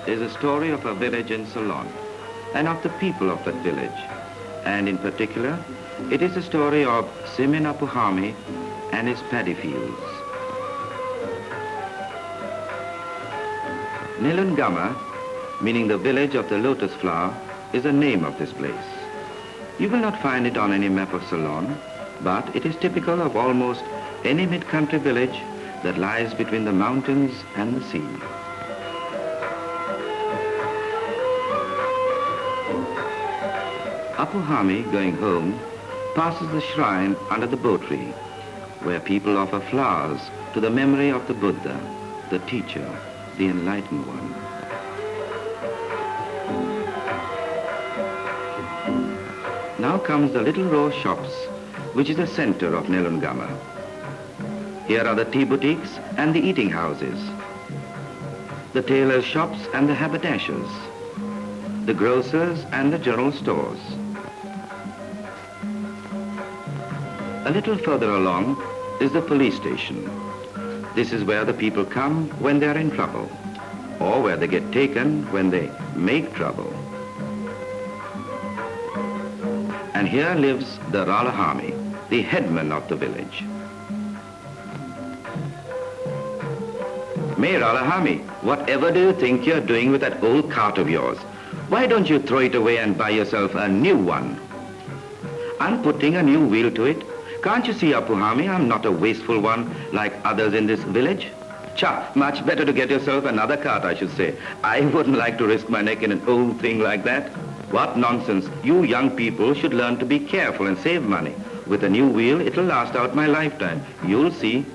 is a story of a village in Ceylon and of the people of that village. And in particular, it is the story of Simin Apuhami and his paddy fields. Nelumgama, meaning the village of the lotus flower, is the name of this place. You will not find it on any map of Ceylon, but it is typical of almost any mid-country village that lies between the mountains and the sea. Apuhami, going home, passes the shrine under the bo tree, where people offer flowers to the memory of the Buddha, the teacher, the enlightened one. Now comes the little row of shops, which is the center of Nelumgama. Here are the tea boutiques and the eating houses, the tailors' shops and the haberdashers, the grocers and the general stores. A little further along is the police station. This is where the people come when they are in trouble, or where they get taken when they make trouble. And here lives the Ralahami, the headman of the village. May Ralahami, whatever do you think you're doing with that old cart of yours? Why don't you throw it away and buy yourself a new one? I'm putting a new wheel to it. Can't you see, Apuhami, I'm not a wasteful one like others in this village? Cha, much better to get yourself another cart, I should say. I wouldn't like to risk my neck in an old thing like that. What nonsense. You young people should learn to be careful and save money. With a new wheel, it'll last out my lifetime. You'll see.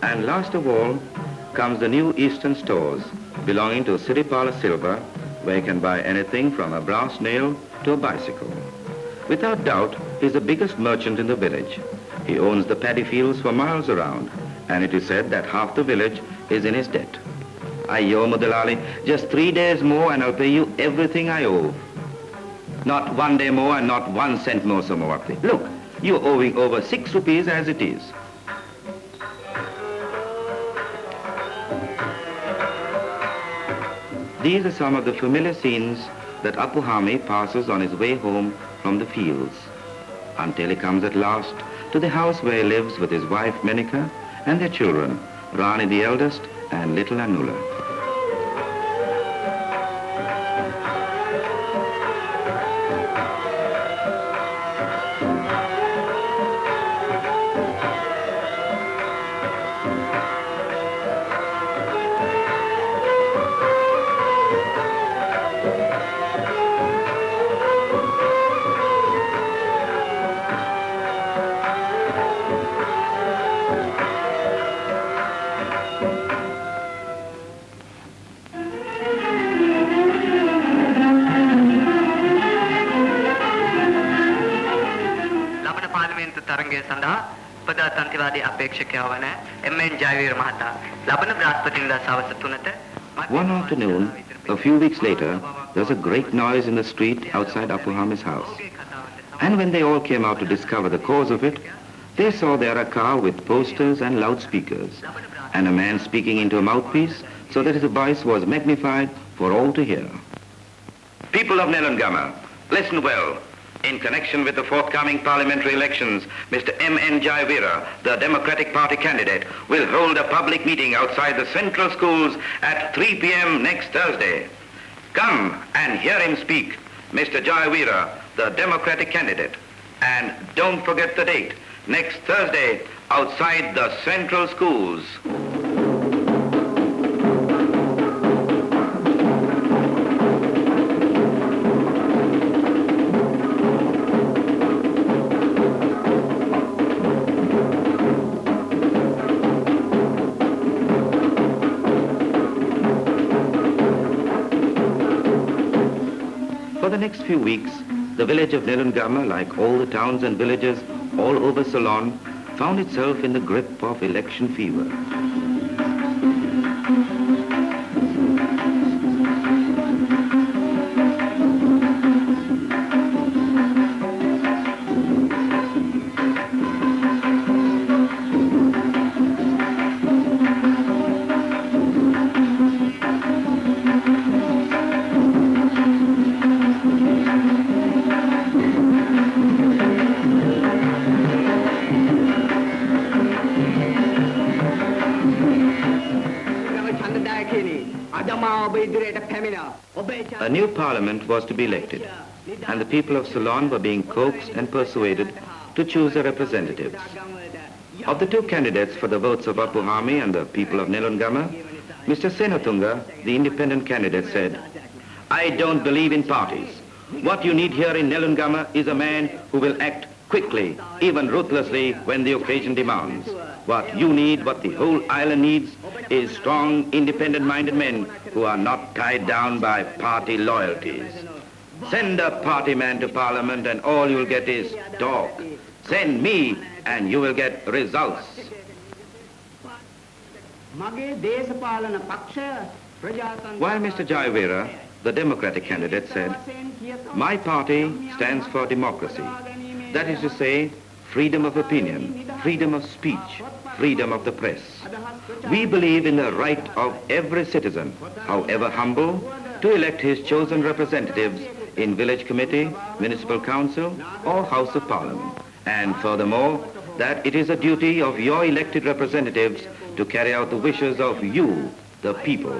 And last of all comes the new Eastern stores belonging to Siripala Silva, where you can buy anything from a brass nail to a bicycle. Without doubt, he's the biggest merchant in the village. He owns the paddy fields for miles around, and it is said that half the village is in his debt. Ayyo Mudalali, just 3 days more and I'll pay you everything I owe. Not 1 day more and not 1 cent more, Samawati. Look, you're owing over 6 rupees as it is. These are some of the familiar scenes that Apuhami passes on his way home from the fields, until he comes at last to the house where he lives with his wife Menika and their children, Rani the eldest and little Anula. One afternoon, a few weeks later, there was a great noise in the street outside Apuhami's house. And when they all came out to discover the cause of it, they saw there a car with posters and loudspeakers, and a man speaking into a mouthpiece so that his voice was magnified for all to hear. People of Nelumgama, listen well. In connection with the forthcoming parliamentary elections, Mr. M.N. Jayavira, the Democratic Party candidate, will hold a public meeting outside the central schools at 3 p.m. next Thursday. Come and hear him speak, Mr. Jayavira, the Democratic candidate. And don't forget the date, next Thursday, outside the central schools. For the next few weeks, the village of Nelumgama, like all the towns and villages all over Ceylon, found itself in the grip of election fever. A new parliament was to be elected, and the people of Ceylon were being coaxed and persuaded to choose their representatives. Of the two candidates for the votes of Apuhami and the people of Nelumgama, Mr. Senatunga, the independent candidate, said, "I don't believe in parties. What you need here in Nelumgama is a man who will act quickly, even ruthlessly when the occasion demands. What you need, what the whole island needs, is strong, independent-minded men who are not tied down by party loyalties. Send a party man to parliament and all you'll get is talk. Send me and you will get results." While Mr. Jayavira, the Democratic candidate, said, "My party stands for democracy. That is to say, freedom of opinion, freedom of speech, freedom of the press. We believe in the right of every citizen, however humble, to elect his chosen representatives in village committee, municipal council, or House of Parliament. And furthermore, that it is a duty of your elected representatives to carry out the wishes of you, the people.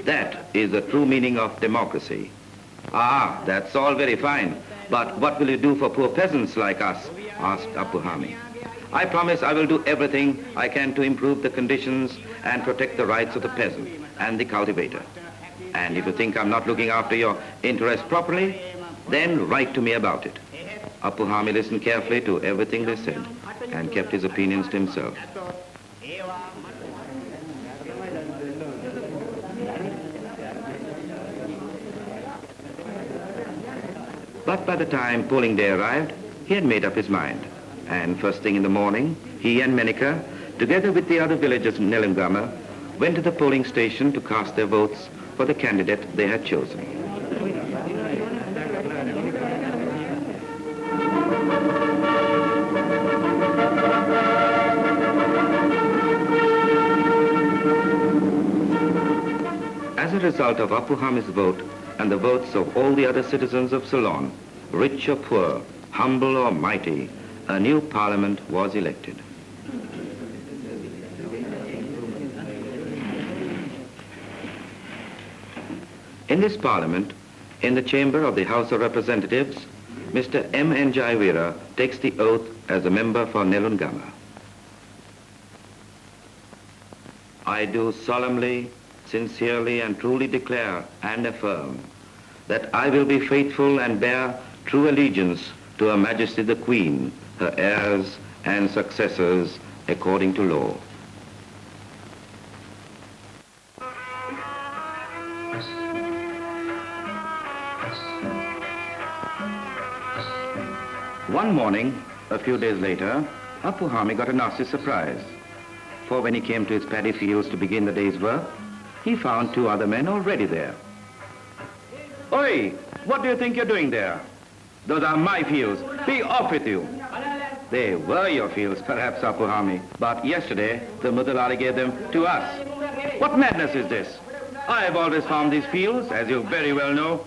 That is the true meaning of democracy." "Ah, that's all very fine, but what will you do for poor peasants like us?" asked Apuhami. "I promise I will do everything I can to improve the conditions and protect the rights of the peasant and the cultivator. And if you think I'm not looking after your interests properly, then write to me about it." Apuhami listened carefully to everything they said and kept his opinions to himself. But by the time polling day arrived, he had made up his mind. And first thing in the morning, he and Menika, together with the other villagers in Nelumgama, went to the polling station to cast their votes for the candidate they had chosen. As a result of Apuhami's vote and the votes of all the other citizens of Ceylon, rich or poor, humble or mighty, a new parliament was elected. In this parliament, in the chamber of the House of Representatives, Mr. M.N. Jayavira takes the oath as a member for Nelumgama. "I do solemnly, sincerely and truly declare and affirm that I will be faithful and bear true allegiance to Her Majesty the Queen, her heirs and successors according to law." One morning, a few days later, Apuhami got a nasty surprise. For when he came to his paddy fields to begin the day's work, he found two other men already there. "Oi, what do you think you're doing there? Those are my fields. Be off with you." "They were your fields, perhaps, Apuhami, but yesterday the Mudalali gave them to us." "What madness is this? I have always farmed these fields, as you very well know.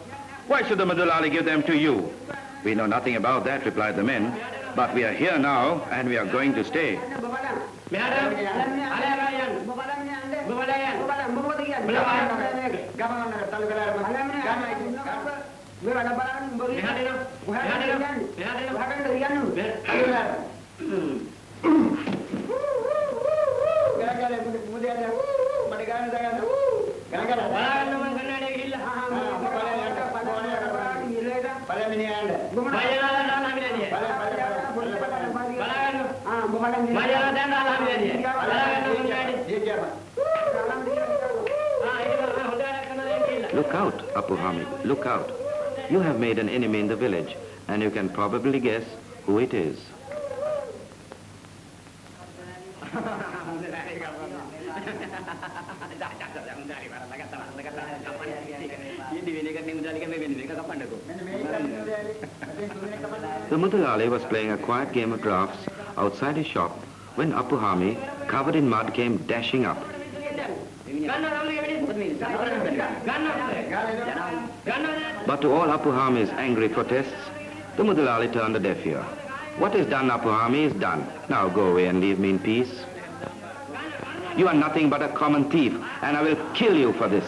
Why should the Mudalali give them to you?" "We know nothing about that," replied the men, "but we are here now and we are going to stay." "Look out, Apuhami, look out. You have made an enemy in the village, and you can probably guess who it is." The Mudalali was playing a quiet game of drafts outside his shop when Apuhami, covered in mud, came dashing up. But to all Apuhami's angry protests, the Mudalali turned a deaf ear. "What is done, Apuhami, is done. Now go away and leave me in peace. You are nothing but a common thief, and I will kill you for this."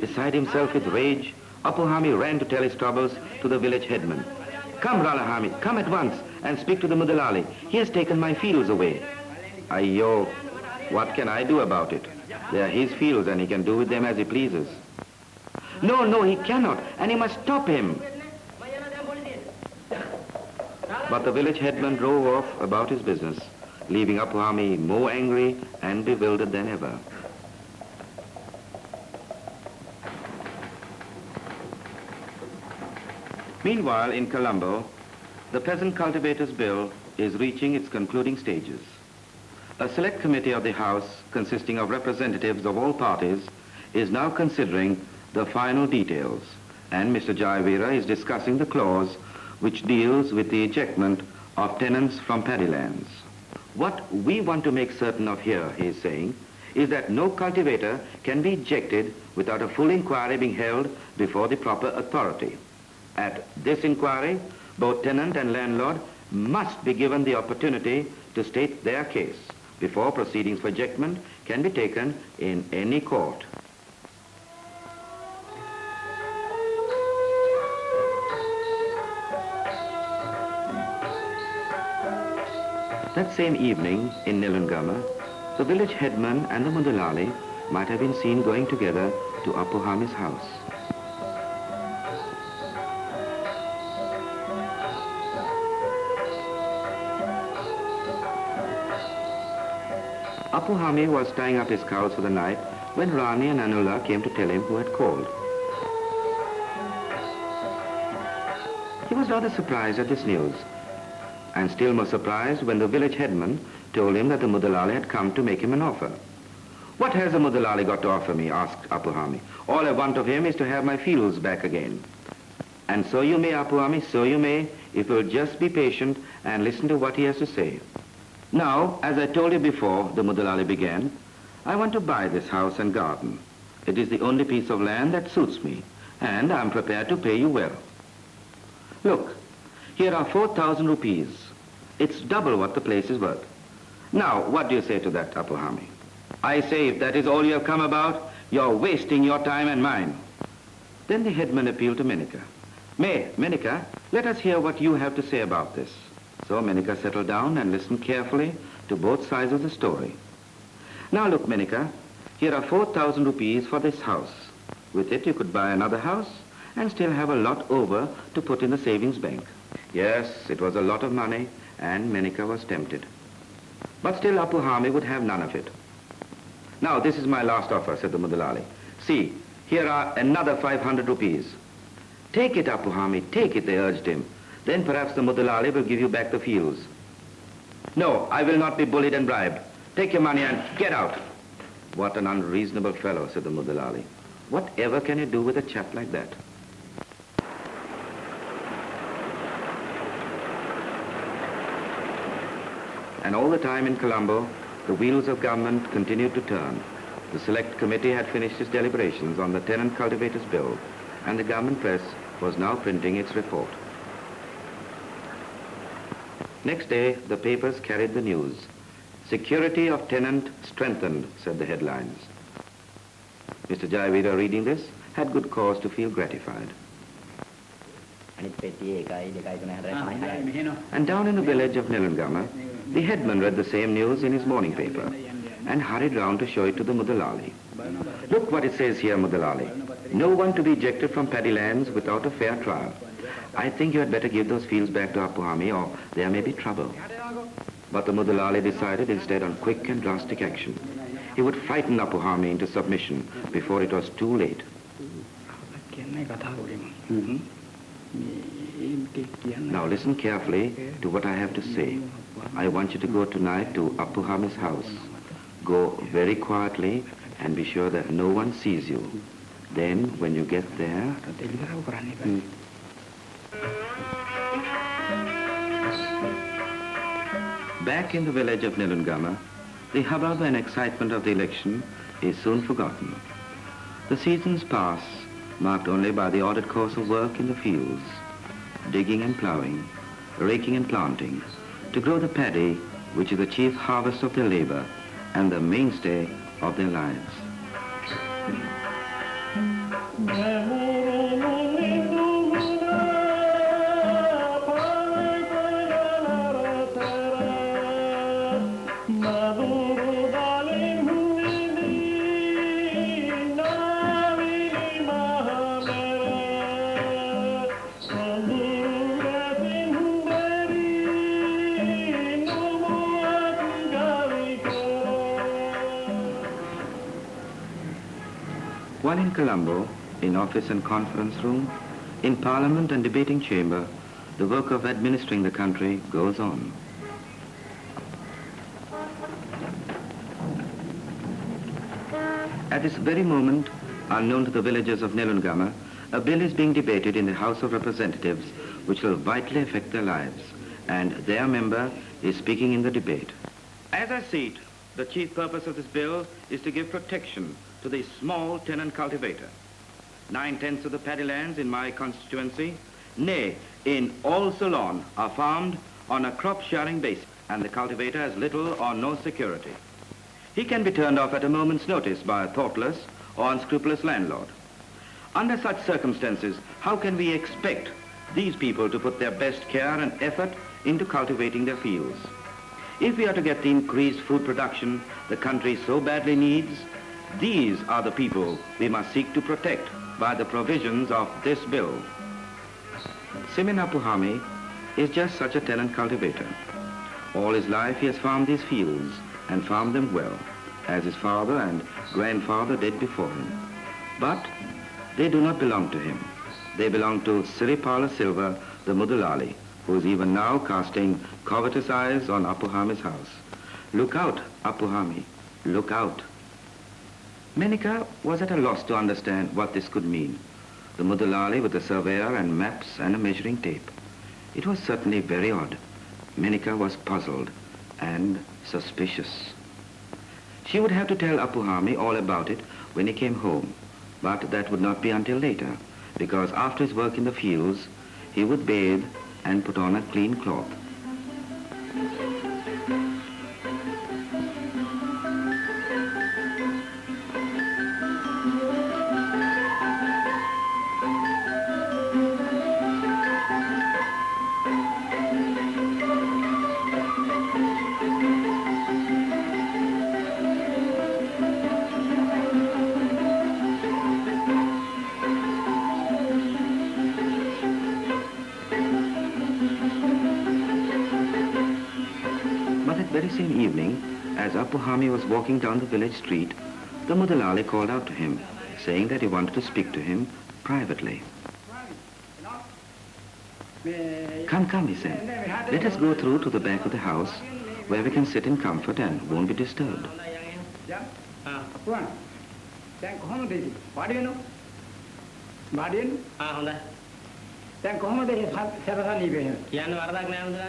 Beside himself with rage, Apu Hami ran to tell his troubles to the village headman. Come, Rana Hamid, come at once and speak to the Mudalali. He has taken my fields away. Ayyo, what can I do about it? They are his fields and he can do with them as he pleases. No, no, he cannot, and he must stop him. But the village headman drove off about his business, leaving Apu Hami more angry and bewildered than ever. Meanwhile, in Colombo, the Peasant Cultivators Bill is reaching its concluding stages. A select committee of the House, consisting of representatives of all parties, is now considering the final details, and Mr. Jayavira is discussing the clause which deals with the ejectment of tenants from paddy lands. What we want to make certain of here, he is saying, is that no cultivator can be ejected without a full inquiry being held before the proper authority. At this inquiry, both tenant and landlord must be given the opportunity to state their case before proceedings for ejectment can be taken in any court. That same evening in Nelumgama, the village headman and the Mudalali might have been seen going together to Apu Hami's house. Apu Hami was tying up his cows for the night when Rani and Anula came to tell him who had called. He was rather surprised at this news, and still more surprised when the village headman told him that the Mudalali had come to make him an offer. What has the Mudalali got to offer me? Asked Apu Hami. All I want of him is to have my fields back again. And so you may, Apu Hami, so you may, if you will just be patient and listen to what he has to say. Now, as I told you before the Mudalali began, I want to buy this house and garden. It is the only piece of land that suits me, and I'm prepared to pay you well. Look, here are 4,000 rupees. It's double what the place is worth. Now, what do you say to that, Apu Hami? I say, if that is all you have come about, you're wasting your time and mine. Then the headman appealed to Menika. Menika, let us hear what you have to say about this. So Menika settled down and listened carefully to both sides of the story. Now look, Menika, here are 4,000 rupees for this house. With it you could buy another house and still have a lot over to put in the savings bank. Yes, it was a lot of money, and Menika was tempted. But still Apu Hami would have none of it. Now this is my last offer, said the Mudalali. See, here are another 500 rupees. Take it, Apu Hami, take it, they urged him. Then perhaps the Mudalali will give you back the fields. No, I will not be bullied and bribed. Take your money and get out. What an unreasonable fellow, said the Mudalali. Whatever can you do with a chap like that? And all the time in Colombo, the wheels of government continued to turn. The Select Committee had finished its deliberations on the Tenant Cultivators Bill, and the government press was now printing its report. Next day, the papers carried the news. Security of tenant strengthened, said the headlines. Mr. Jayavira, reading this, had good cause to feel gratified. And down in the village of Nelumgama, the headman read the same news in his morning paper and hurried round to show it to the Mudalali. Look what it says here, Mudalali. No one to be ejected from paddy lands without a fair trial. I think you had better give those fields back to Apu Hami, or there may be trouble. But the Mudalali decided instead on quick and drastic action. He would frighten Apu Hami into submission before it was too late. Now listen carefully to what I have to say. I want you to go tonight to Apu Hami's house. Go very quietly and be sure that no one sees you. Then when you get there... Back in the village of Nelumgama, the hubbub and excitement of the election is soon forgotten. The seasons pass, marked only by the ordered course of work in the fields, digging and ploughing, raking and planting, to grow the paddy, which is the chief harvest of their labor and the mainstay of their lives. While in Colombo, in office and conference room, in parliament and debating chamber, the work of administering the country goes on. At this very moment, unknown to the villagers of Nelumgama, a bill is being debated in the House of Representatives which will vitally affect their lives, and their member is speaking in the debate. As I see it, the chief purpose of this bill is to give protection to the small tenant cultivator. 9/10 of the paddy lands in my constituency, nay, in all Ceylon, are farmed on a crop-sharing basis, and the cultivator has little or no security. He can be turned off at a moment's notice by a thoughtless or unscrupulous landlord. Under such circumstances, how can we expect these people to put their best care and effort into cultivating their fields? If we are to get the increased food production the country so badly needs, these are the people we must seek to protect by the provisions of this bill. Simin Apuhami is just such a tenant cultivator. All his life he has farmed these fields and farmed them well, as his father and grandfather did before him. But they do not belong to him. They belong to Siripala Silva, the Mudulali, who is even now casting covetous eyes on Apuhami's house. Look out, Apuhami, look out. Menika was at a loss to understand what this could mean. The Mudulali with a surveyor and maps and a measuring tape. It was certainly very odd. Menika was puzzled and suspicious. She would have to tell Apuhami all about it when he came home, but that would not be until later, because after his work in the fields, he would bathe and put on a clean cloth. Very same evening, as Apuhami was walking down the village street, the Mudalali called out to him, saying that he wanted to speak to him privately. Come, come, he said. Let us go through to the back of the house, where we can sit in comfort and won't be disturbed.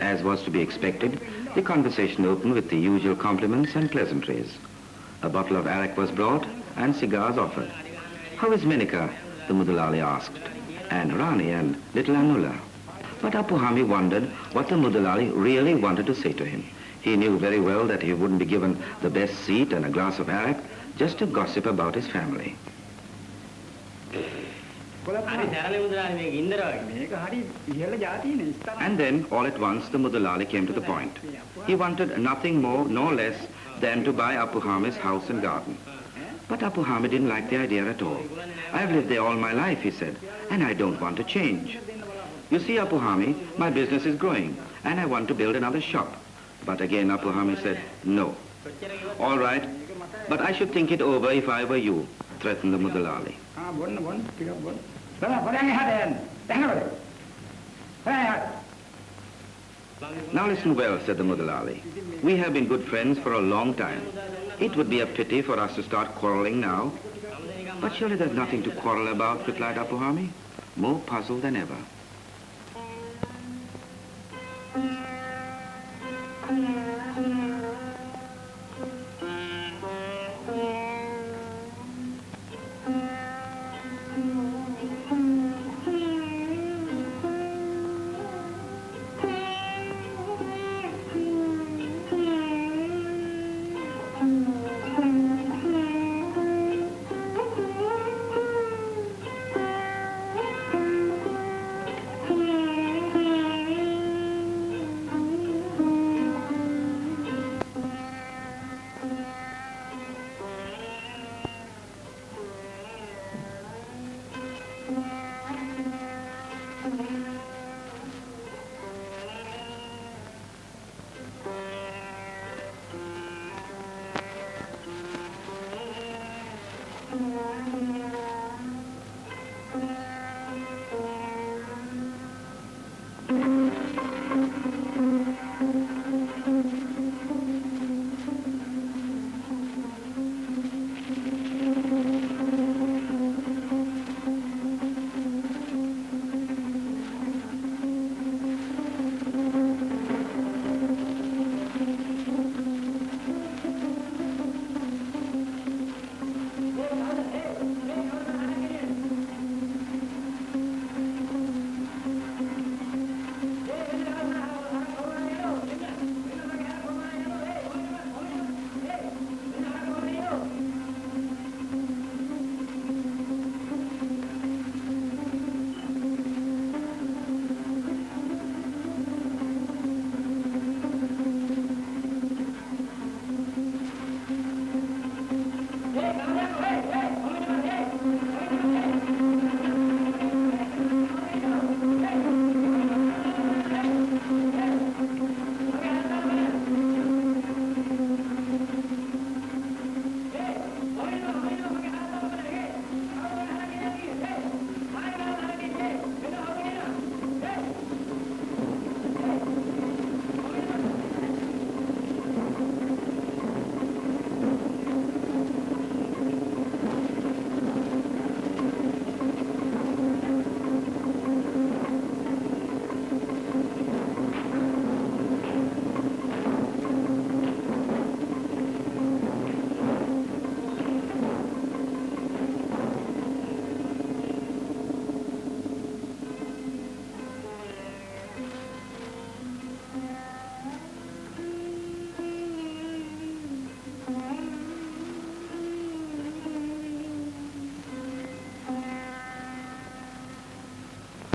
As was to be expected, the conversation opened with the usual compliments and pleasantries. A bottle of arak was brought and cigars offered. How is Menika? The Mudalali asked, and Rani and little Anula. But Apuhami wondered what the Mudalali really wanted to say to him. He knew very well that he wouldn't be given the best seat and a glass of arak just to gossip about his family. And then, all at once, the Mudalali came to the point. He wanted nothing more nor less than to buy Apuhami's house and garden. But Apuhami didn't like the idea at all. I've lived there all my life, he said, and I don't want to change. You see, Apuhami, my business is growing, and I want to build another shop. But again, Apuhami said, no. All right, but I should think it over if I were you, threatened the Mudalali. Now listen well, said the Mudalali. We have been good friends for a long time. It would be a pity for us to start quarreling now. But surely there's nothing to quarrel about, replied Apuhami, more puzzled than ever.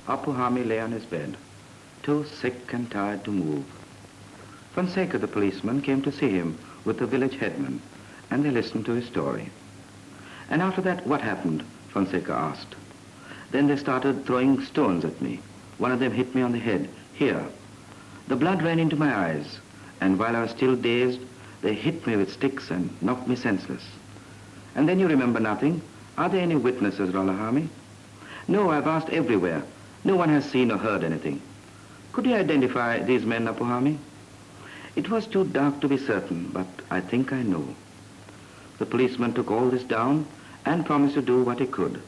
Apu Hami lay on his bed, too sick and tired to move. Fonseca, the policeman, came to see him with the village headman, and they listened to his story. And after that, what happened? Fonseca asked. Then they started throwing stones at me. One of them hit me on the head, here. The blood ran into my eyes, and while I was still dazed, they hit me with sticks and knocked me senseless. And then you remember nothing? Are there any witnesses, Rolahami? No, I've asked everywhere. No one has seen or heard anything. Could you identify these men, Apu Hami? It was too dark to be certain, but I think I know. The policeman took all this down and promised to do what he could.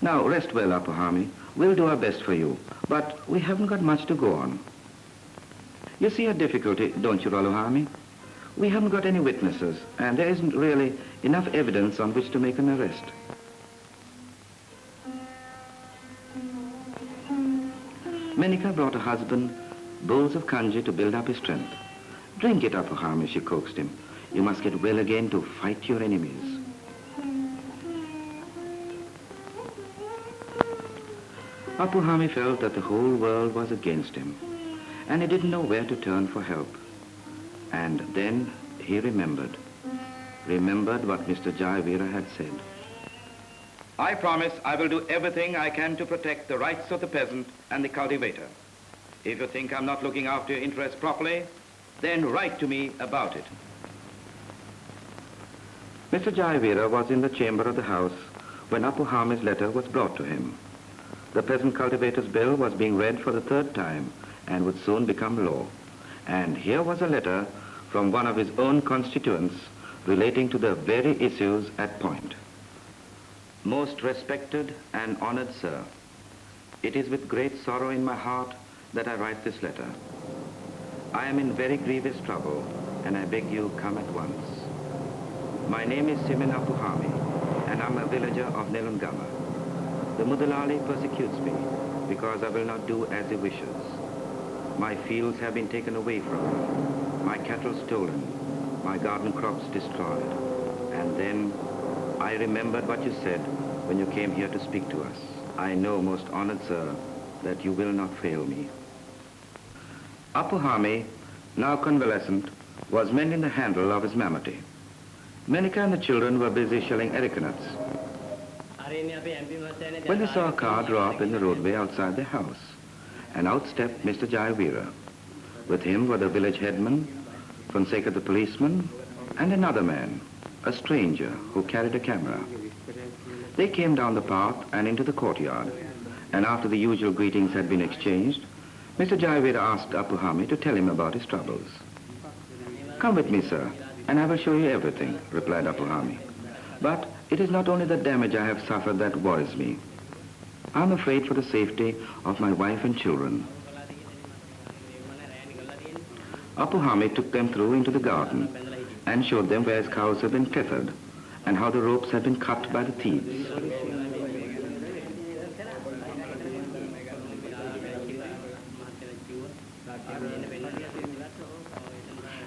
Now, rest well, Apu Hami. We'll do our best for you, but we haven't got much to go on. You see a difficulty, don't you, Rolahami? We haven't got any witnesses, and there isn't really enough evidence on which to make an arrest. Menika brought her husband bowls of kanji to build up his strength. Drink it, Apu Hami, she coaxed him. You must get well again to fight your enemies. Apu Hami felt that the whole world was against him, and he didn't know where to turn for help. And then he remembered what Mr. Jayavira had said. I promise I will do everything I can to protect the rights of the peasant and the cultivator. If you think I'm not looking after your interests properly, then write to me about it. Mr. Jayavira was in the chamber of the house when Apu Hami's letter was brought to him. The peasant cultivator's bill was being read for the third time and would soon become law. And here was a letter from one of his own constituents relating to the very issues at point. Most respected and honored sir, it is with great sorrow in my heart that I write this letter. I am in very grievous trouble, and I beg you come at once. My name is Simin Apu Hami, and I'm a villager of Nelumgama. The Mudalali persecutes me because I will not do as he wishes. My fields have been taken away from me, my cattle stolen, my garden crops destroyed. And then I remembered what you said when you came here to speak to us. I know, most honored sir, that you will not fail me. Apu Hami, now convalescent, was mending the handle of his mammoty. Menika and the children were busy shelling ericanuts when they saw a car draw up in the roadway outside their house, and out stepped Mr. Jayavira. With him were the village headman, Fonseca the policeman, and another man, a stranger who carried a camera. They came down the path and into the courtyard, and after the usual greetings had been exchanged, Mr. Jayavira asked Apuhami to tell him about his troubles. "Come with me, sir, and I will show you everything," replied Apuhami. "But it is not only the damage I have suffered that worries me. I am afraid for the safety of my wife and children." Apuhami took them through into the garden and showed them where his cows had been tethered and how the ropes had been cut by the thieves.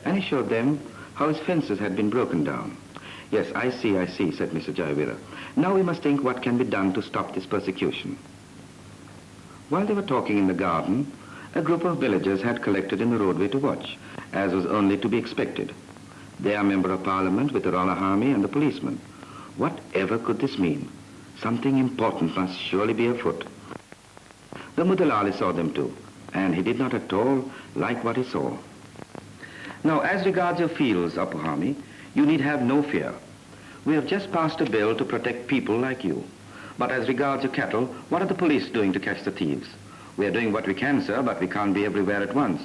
And he showed them how his fences had been broken down. "Yes, I see, said Mr. Jayavira. "Now we must think what can be done to stop this persecution." While they were talking in the garden, a group of villagers had collected in the roadway to watch, as was only to be expected. They are Member of Parliament with the Rolahami and the policeman. Whatever could this mean? Something important must surely be afoot. The Mudalali saw them too, and he did not at all like what he saw. "Now, as regards your fields, Apuhami, you need have no fear. We have just passed a bill to protect people like you. But as regards your cattle, what are the police doing to catch the thieves?" "We are doing what we can, sir, but we can't be everywhere at once."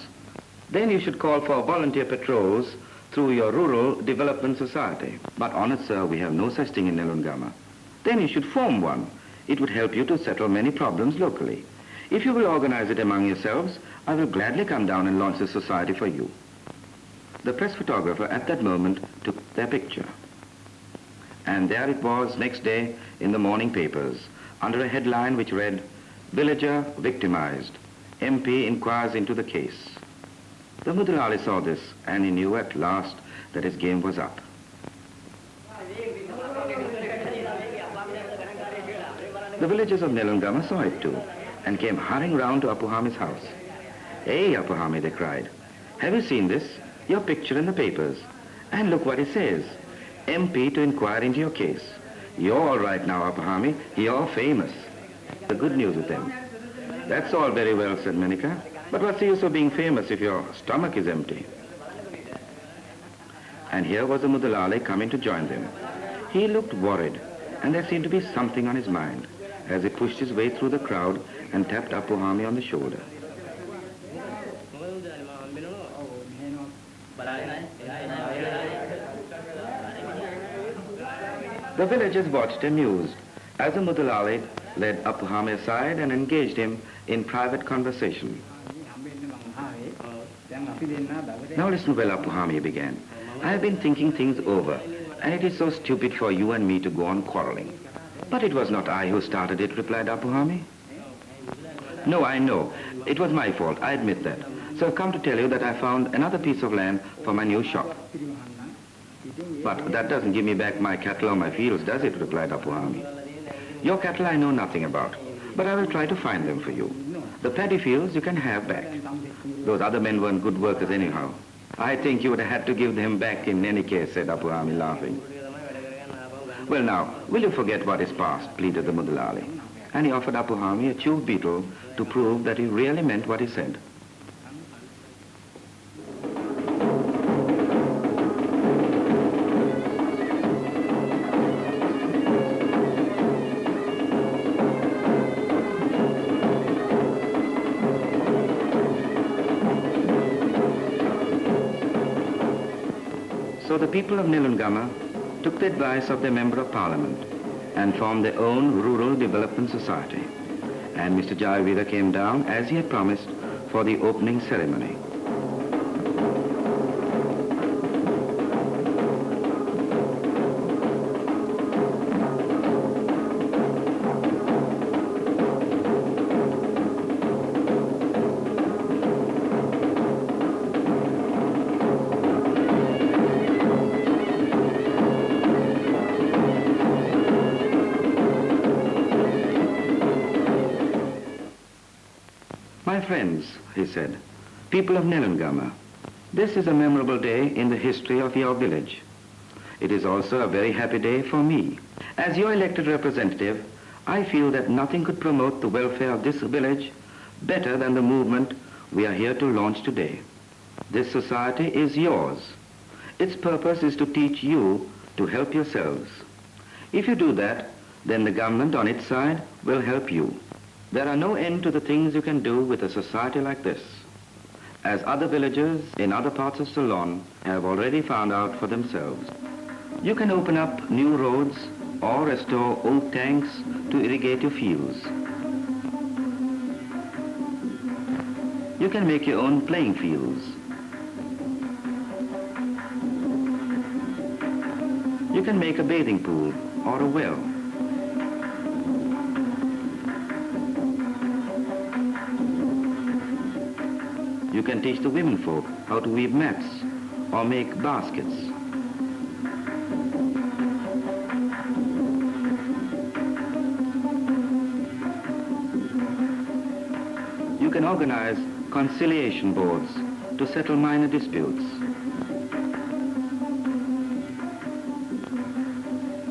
"Then you should call for volunteer patrols through your Rural Development Society." "But honest, sir, we have no such thing in Nelumgama." "Then you should form one. It would help you to settle many problems locally. If you will organize it among yourselves, I will gladly come down and launch the society for you." The press photographer at that moment took their picture. And there it was next day in the morning papers, under a headline which read, "Villager victimized. MP inquires into the case." The Mudalali saw this, and he knew at last that his game was up. The villagers of Nelumgama saw it too, and came hurrying round to Apuhami's house. "Hey, Apuhami," they cried, "have you seen this? Your picture in the papers. And look what it says. MP to inquire into your case. You're all right now, Apuhami. You're famous." The good news with them. "That's all very well," said Menika. "But what's the use of being famous if your stomach is empty?" And here was the Mudalali coming to join them. He looked worried, and there seemed to be something on his mind as he pushed his way through the crowd and tapped Apuhami on the shoulder. The villagers watched amused as the Mudalali led Apuhami aside and engaged him in private conversation. "Now listen well, Apuhami," he began. "I have been thinking things over, and it is so stupid for you and me to go on quarreling." "But it was not I who started it," replied Apuhami. "No, I know. It was my fault. I admit that. So I've come to tell you that I found another piece of land for my new shop." "But that doesn't give me back my cattle or my fields, does it?" replied Apuhami. "Your cattle I know nothing about, but I will try to find them for you. The paddy fields you can have back. Those other men weren't good workers anyhow." "I think you would have had to give them back in any case," said Apuhami, laughing. "Well now, will you forget what is past?" pleaded the Mudalali. And he offered Apuhami a chewed beetle to prove that he really meant what he said. So the people of Nelumgama took the advice of their Member of Parliament and formed their own Rural Development Society. And Mr. Jayavira came down, as he had promised, for the opening ceremony. "My friends," he said, "people of Nelumgama, this is a memorable day in the history of your village. It is also a very happy day for me. As your elected representative, I feel that nothing could promote the welfare of this village better than the movement we are here to launch today. This society is yours. Its purpose is to teach you to help yourselves. If you do that, then the government on its side will help you. There are no end to the things you can do with a society like this, as other villagers in other parts of Ceylon have already found out for themselves. You can open up new roads or restore old tanks to irrigate your fields. You can make your own playing fields. You can make a bathing pool or a well. You can teach the women folk how to weave mats or make baskets. You can organize conciliation boards to settle minor disputes,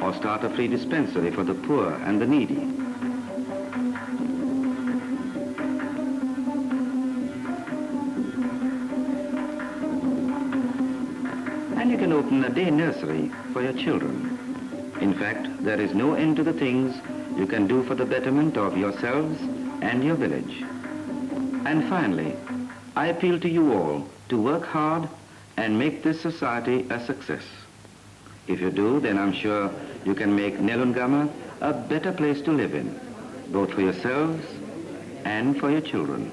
or start a free dispensary for the poor and the needy. And you can open a day nursery for your children. In fact, there is no end to the things you can do for the betterment of yourselves and your village. And finally, I appeal to you all to work hard and make this society a success. If you do, then I'm sure you can make Nelumgama a better place to live in, both for yourselves and for your children.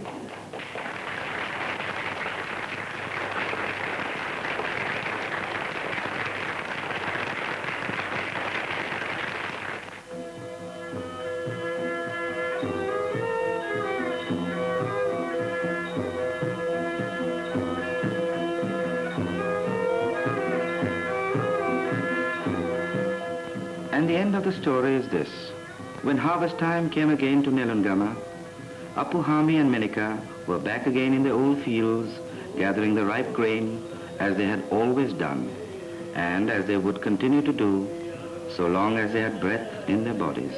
And the end of the story is this. When harvest time came again to Nelumgama, Apuhami and Menika were back again in their old fields, gathering the ripe grain as they had always done, and as they would continue to do so long as they had breath in their bodies.